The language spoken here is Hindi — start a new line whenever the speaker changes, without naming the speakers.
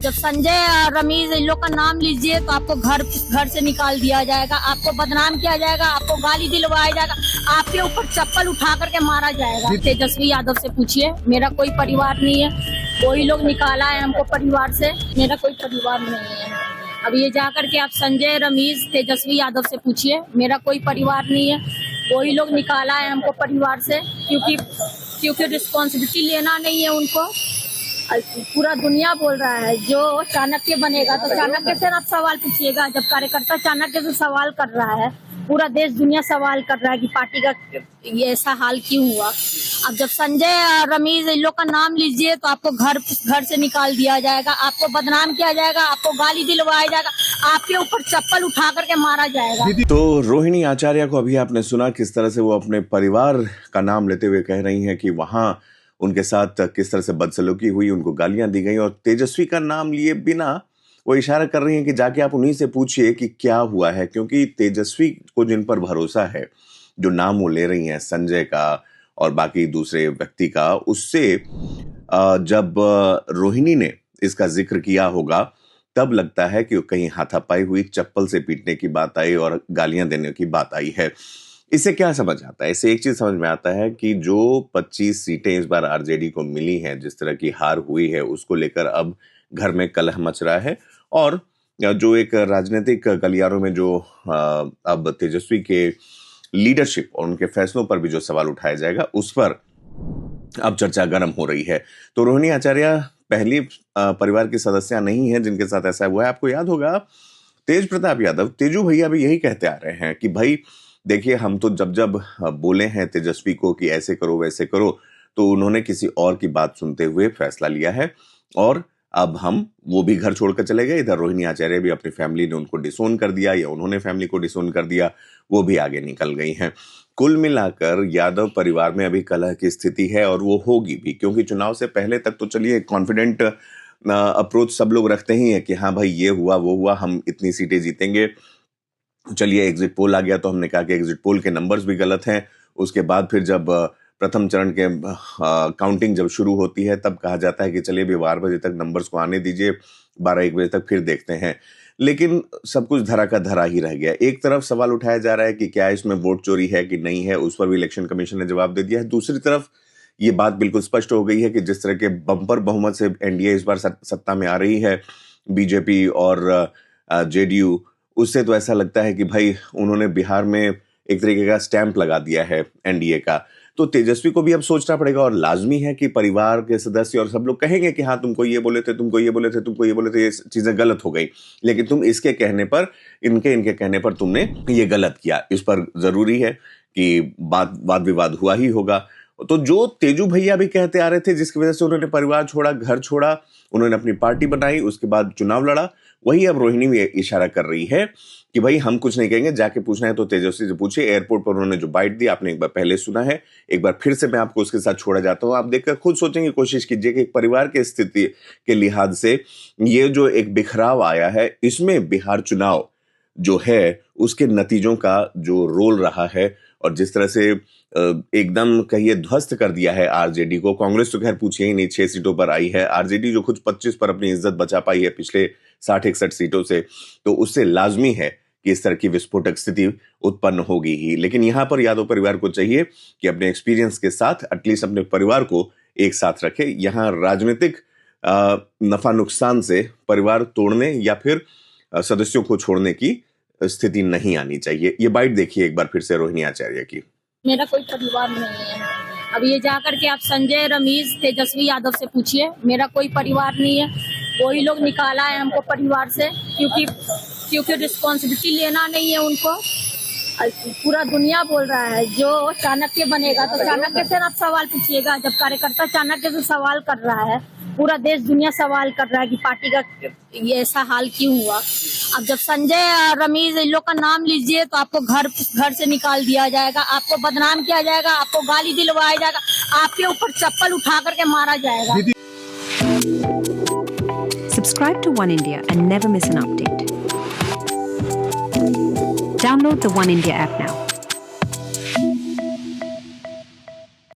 जब संजय और रमीज इन लोग का नाम लीजिए तो आपको घर से निकाल दिया जाएगा, आपको बदनाम किया जाएगा, आपको गाली दिलवाया जाएगा, आपके ऊपर चप्पल उठा करके मारा जाएगा। तेजस्वी यादव से पूछिए, मेरा कोई परिवार नहीं है, कोई लोग निकाला है हमको परिवार से, मेरा कोई परिवार नहीं है। अब ये जाकर के आप संजय, रमीज, तेजस्वी यादव से पूछिए, मेरा कोई परिवार नहीं है, कोई लोग निकाला है हमको परिवार से, क्योंकि रिस्पॉन्सिबिलिटी लेना नहीं है उनको। पूरा दुनिया बोल रहा है जो चाणक्य बनेगा तो चाणक्य से आप सवाल पूछिएगा। जब कार्यकर्ता चाणक्य से सवाल कर रहा है, पूरा देश दुनिया सवाल कर रहा है कि पार्टी का ये ऐसा हाल क्यों हुआ। अब जब संजय और रमीज इन लोग का नाम लीजिए तो आपको घर से निकाल दिया जाएगा, आपको बदनाम किया जाएगा, आपको गाली दिलवाया जाएगा, आपके ऊपर चप्पल उठा करके मारा जाएगा।
तो रोहिणी आचार्य को अभी आपने सुना किस तरह से वो अपने परिवार का नाम लेते हुए कह रही हैं कि वहां उनके साथ किस तरह से बदसलूकी हुई, उनको गालियां दी गई, और तेजस्वी का नाम लिए बिना वो इशारा कर रही हैं कि जाके आप उन्हीं से पूछिए कि क्या हुआ है। क्योंकि तेजस्वी को जिन पर भरोसा है, जो नाम वो ले रही हैं संजय का और बाकी दूसरे व्यक्ति का, उससे जब रोहिणी ने इसका जिक्र किया होगा तब लगता है कि कहीं हाथापाई हुई, चप्पल से पीटने की बात आई और गालियां देने की बात आई है। इससे क्या समझ आता है? इससे एक चीज समझ में आता है कि जो 25 सीटें इस बार आरजेडी को मिली हैं, जिस तरह की हार हुई है, उसको लेकर अब घर में कलह मच रहा है। और जो एक राजनीतिक गलियारों में जो अब तेजस्वी के लीडरशिप और उनके फैसलों पर भी जो सवाल उठाया जाएगा, उस पर अब चर्चा गर्म हो रही है। तो रोहिणी आचार्य पहली परिवार की सदस्य नहीं है जिनके साथ ऐसा हुआ है। आपको याद होगा तेज प्रताप यादव, तेजू भैया भी यही कहते आ रहे हैं कि भाई देखिए, हम तो जब बोले हैं तेजस्वी को कि ऐसे करो वैसे करो, तो उन्होंने किसी और की बात सुनते हुए फैसला लिया है और अब वो भी घर छोड़कर चले गए। इधर रोहिणी आचार्य भी अपनी फैमिली ने उनको डिसोन कर दिया या उन्होंने फैमिली को डिसोन कर दिया, वो भी आगे निकल गई हैं। कुल मिलाकर यादव परिवार में अभी कलह की स्थिति है और वो होगी भी, क्योंकि चुनाव से पहले तक तो चलिए कॉन्फिडेंट अप्रोच सब लोग रखते ही है कि हाँ भाई ये हुआ वो हुआ, हम इतनी सीटें जीतेंगे। चलिए एग्जिट पोल आ गया तो हमने कहा कि एग्जिट पोल के नंबर्स भी गलत हैं। उसके बाद फिर जब प्रथम चरण के काउंटिंग जब शुरू होती है तब कहा जाता है कि चलिए अभी 12 बजे तक नंबर्स को आने दीजिए, 12-1 बजे तक फिर देखते हैं। लेकिन सब कुछ धरा का धरा ही रह गया। एक तरफ सवाल उठाया जा रहा है कि क्या इसमें वोट चोरी है कि नहीं है, उस पर भी इलेक्शन कमीशन ने जवाब दे दिया है। दूसरी तरफ ये बात बिल्कुल स्पष्ट हो गई है कि जिस तरह के बम्पर बहुमत से एनडीए इस बार सत्ता में आ रही है, बीजेपी और जेडीयू, उससे तो ऐसा लगता है कि भाई उन्होंने बिहार में एक तरीके का स्टैंप लगा दिया है एनडीए का। तो तेजस्वी को भी अब सोचना पड़ेगा और लाजमी है कि परिवार के सदस्य और सब लोग कहेंगे कि हाँ तुमको ये बोले थे, तुमको ये बोले थे, तुमको ये बोले थे, ये चीजें गलत हो गई, लेकिन तुम इसके कहने पर, इनके कहने पर तुमने ये गलत किया। इस पर जरूरी है कि वाद विवाद हुआ ही होगा। तो जो तेजू भैया भी कहते आ रहे थे, जिसकी वजह से उन्होंने परिवार छोड़ा, घर छोड़ा, उन्होंने अपनी पार्टी बनाई, उसके बाद चुनाव लड़ा, वही अब रोहिणी भी इशारा कर रही है कि भाई हम कुछ नहीं कहेंगे, जाके पूछना है तो तेजस्वी से पूछिए। एयरपोर्ट पर उन्होंने जो बाइट दी आपने एक बार पहले सुना है, एक बार फिर से मैं आपको उसके साथ छोड़ा जाता हूं। आप देखकर खुद सोचेंगे, कोशिश कीजिए कि एक परिवार की स्थिति के लिहाज से ये जो एक बिखराव आया है, इसमें बिहार चुनाव जो है उसके नतीजों का जो रोल रहा है और जिस तरह से एकदम कहिए ध्वस्त कर दिया है आरजेडी को। कांग्रेस तो खैर पूछिए ही नहीं, 6 सीटों पर आई है। आरजेडी जो खुद 25 पर अपनी इज्जत बचा पाई है पिछले 60-61 सीटों से, तो उससे लाजमी है कि इस तरह की विस्फोटक स्थिति उत्पन्न होगी ही। लेकिन यहाँ पर यादव परिवार को चाहिए कि अपने एक्सपीरियंस के साथ एटलीस्ट अपने परिवार को एक साथ रखे। यहाँ राजनीतिक नफा नुकसान से परिवार तोड़ने या फिर सदस्यों को छोड़ने की स्थिति नहीं आनी चाहिए। ये बाइट देखिए एक बार फिर से रोहिणी आचार्य की।
मेरा कोई परिवार नहीं है। अब ये जाकर के आप संजय, रमीज, तेजस्वी यादव से पूछिए, मेरा कोई परिवार नहीं है, कोई लोग निकाला है हमको परिवार से, क्योंकि रिस्पॉन्सिबिलिटी लेना नहीं है उनको। पूरा दुनिया बोल रहा है जो चाणक्य बनेगा तो चाणक्य से आप सवाल पूछिएगा। जब कार्यकर्ता चाणक्य से सवाल कर रहा है, पूरा देश दुनिया सवाल कर रहा है कि पार्टी का ये ऐसा हाल क्यों हुआ। अब जब संजय और रमीज इन लोग का नाम लीजिए तो आपको घर से निकाल दिया जाएगा, आपको बदनाम किया जाएगा, आपको गाली दिलवाया जाएगा, आपके ऊपर चप्पल उठा करके मारा जाएगा।
Subscribe to One India and never miss an update. Download the One India app now.